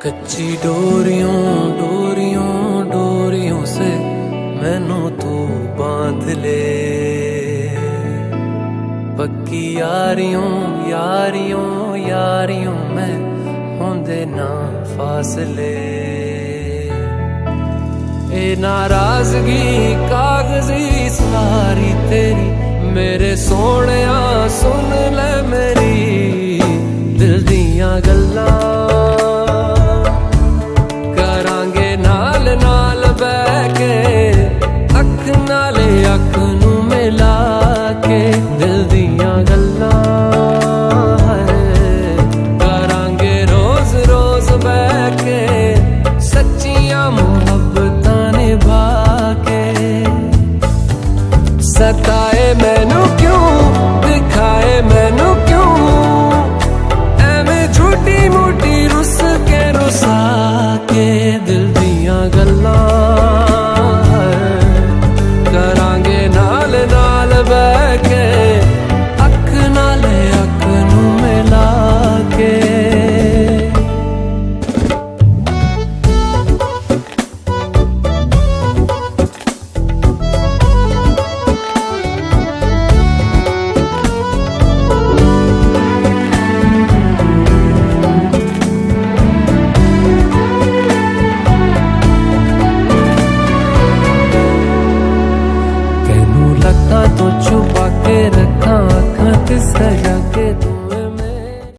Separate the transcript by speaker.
Speaker 1: कच्ची डोरियों डोरियों डोरियों से मैनू तू बांध ले, पक्की यारियों यारियों यारियों में होंदे ना फासले। ए नाराजगी कागजी सारी तेरी मेरे सोहणिया सुन ले मेरी दिल दियां गल्लां